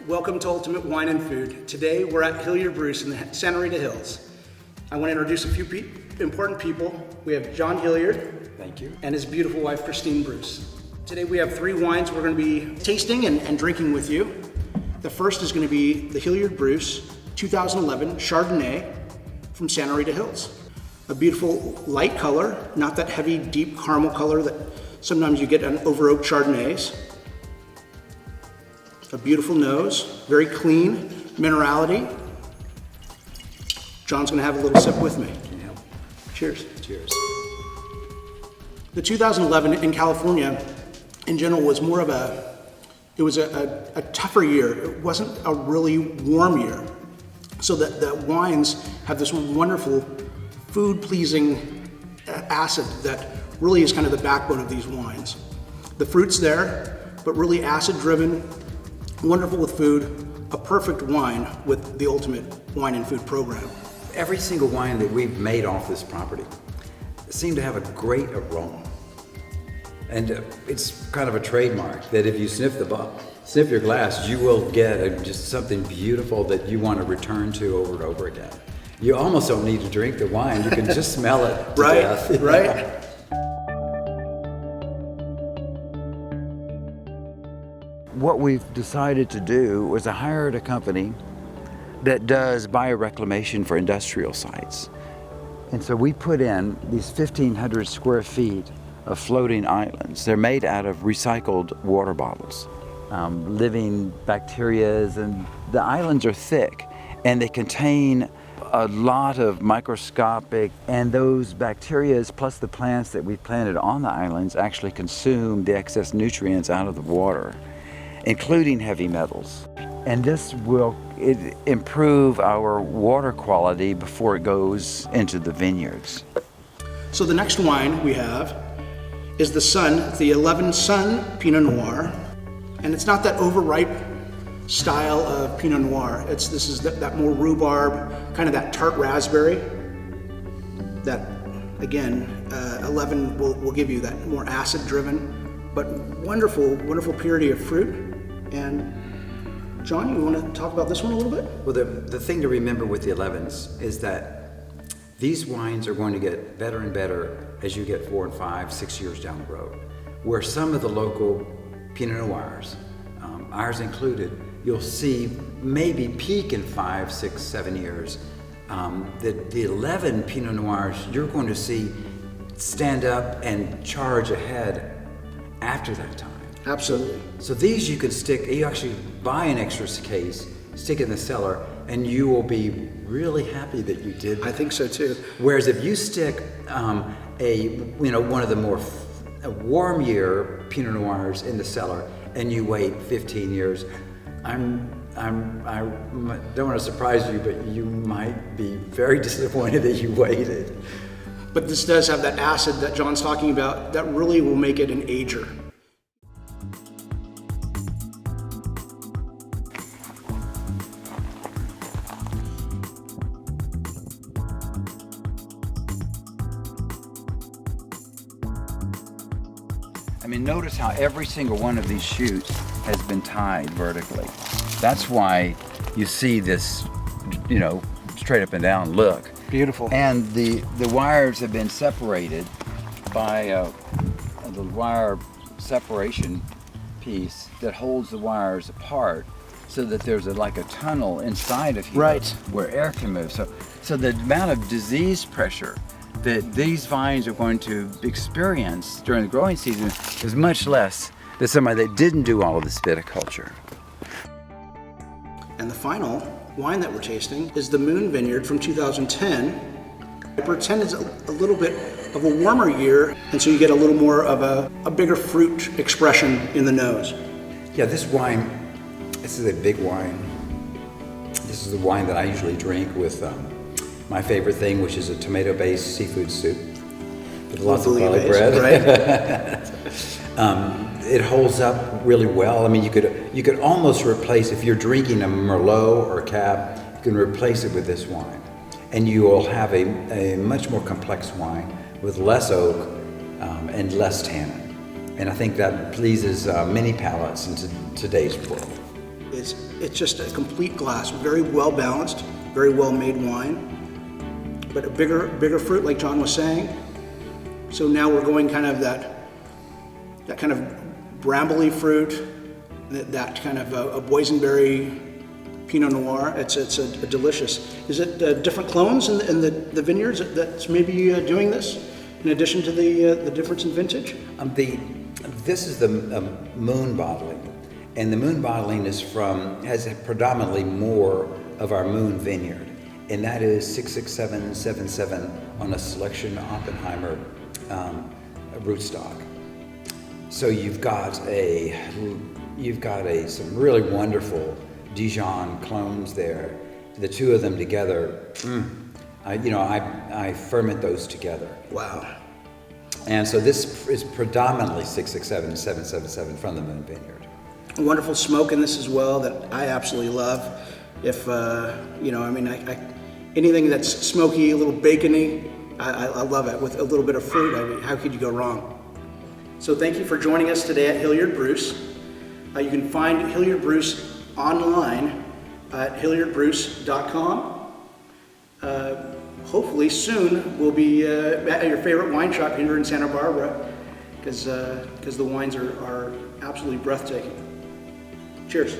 Welcome to Ultimate Wine and Food. Today we're at Hilliard Bruce in the Santa Rita Hills. I want to introduce a few important people. We have John Hilliard. Thank you. And his beautiful wife, Christine Bruce. Today we have 3 wines we're going to be tasting and drinking with you. The first is going to be the Hilliard Bruce 2011 Chardonnay from Santa Rita Hills. A beautiful light color, not that heavy, deep caramel color that sometimes you get on over oak Chardonnays. A beautiful nose, very clean, minerality. John's gonna have a little sip with me. Yeah. Cheers. Cheers. The 2011 in California, in general, was more of a tougher year. It wasn't a really warm year. So the wines have this wonderful food-pleasing acid that really is kind of the backbone of these wines. The fruit's there, but really acid-driven, wonderful with food, a perfect wine with the Ultimate Wine and Food program. Every single wine that we've made off this property seemed to have a great aroma. And it's kind of a trademark that if you sniff your glass, you will get just something beautiful that you want to return to over and over again. You almost don't need to drink the wine, you can just smell it to death. Right. What we've decided to do was to hire a company that does bioreclamation for industrial sites. And so we put in these 1,500 square feet of floating islands. They're made out of recycled water bottles, living bacterias, and the islands are thick and they contain a lot of microscopic, and those bacterias plus the plants that we planted on the islands actually consume the excess nutrients out of the water, including heavy metals. And this will improve our water quality before it goes into the vineyards. So the next wine we have is the 11 Sun Pinot Noir. And it's not that overripe style of Pinot Noir. This is that more rhubarb, kind of that tart raspberry. That, again, 11 will give you that more acid-driven, but wonderful purity of fruit. And John, you want to talk about this one a little bit? Well, the thing to remember with the 11s is that these wines are going to get better and better as you get 4 and 5, 6 years down the road. Where some of the local Pinot Noirs, ours included, you'll see maybe peak in 5, 6, 7 years. The 11 Pinot Noirs, you're going to see stand up and charge ahead after that time. Absolutely. So these you can stick, you actually buy an extra case, stick it in the cellar, and you will be really happy that you did that. I think so too. Whereas if you stick one of the more warm year Pinot Noirs in the cellar and you wait 15 years, I don't want to surprise you, but you might be very disappointed that you waited. But this does have that acid that John's talking about that really will make it an ager. I mean, notice how every single one of these shoots has been tied vertically. That's why you see this, straight up and down look. Beautiful. And the wires have been separated by the wire separation piece that holds the wires apart so that there's like a tunnel inside of here where air can move. So the amount of disease pressure that these vines are going to experience during the growing season is much less than somebody that didn't do all of this viticulture. And the final wine that we're tasting is the Moon Vineyard from 2010. 10 is a little bit of a warmer year, and so you get a little more of a bigger fruit expression in the nose. Yeah, this is a big wine. This is the wine that I usually drink with my favorite thing, which is a tomato-based seafood soup with lots of garlic bread. Right? It holds up really well. I mean, you could almost replace, if you're drinking a Merlot or a Cab, you can replace it with this wine, and you will have a much more complex wine with less oak and less tannin. And I think that pleases many palates in today's world. it's just a complete glass, very well balanced, very well made wine, but a bigger fruit, like John was saying. So now we're going kind of that kind of brambly fruit, that kind of a boysenberry Pinot Noir. It's a delicious. Is it different clones in the vineyards that's maybe doing this, in addition to the difference in vintage? This is the moon bottling, and the moon bottling has predominantly more of our moon vineyard, and that is 66777 on a selection Oppenheimer rootstock. So you've got some really wonderful Dijon clones there. The two of them together, I ferment those together. Wow. And so this is predominantly 66777 from the Moon Vineyard. A wonderful smoke in this as well that I absolutely love. If anything that's smoky, a little bacony, I love it. With a little bit of fruit, I mean, how could you go wrong? So thank you for joining us today at Hilliard Bruce. You can find Hilliard Bruce online at hilliardbruce.com. Hopefully soon we'll be at your favorite wine shop here in Santa Barbara, because the wines are absolutely breathtaking. Cheers.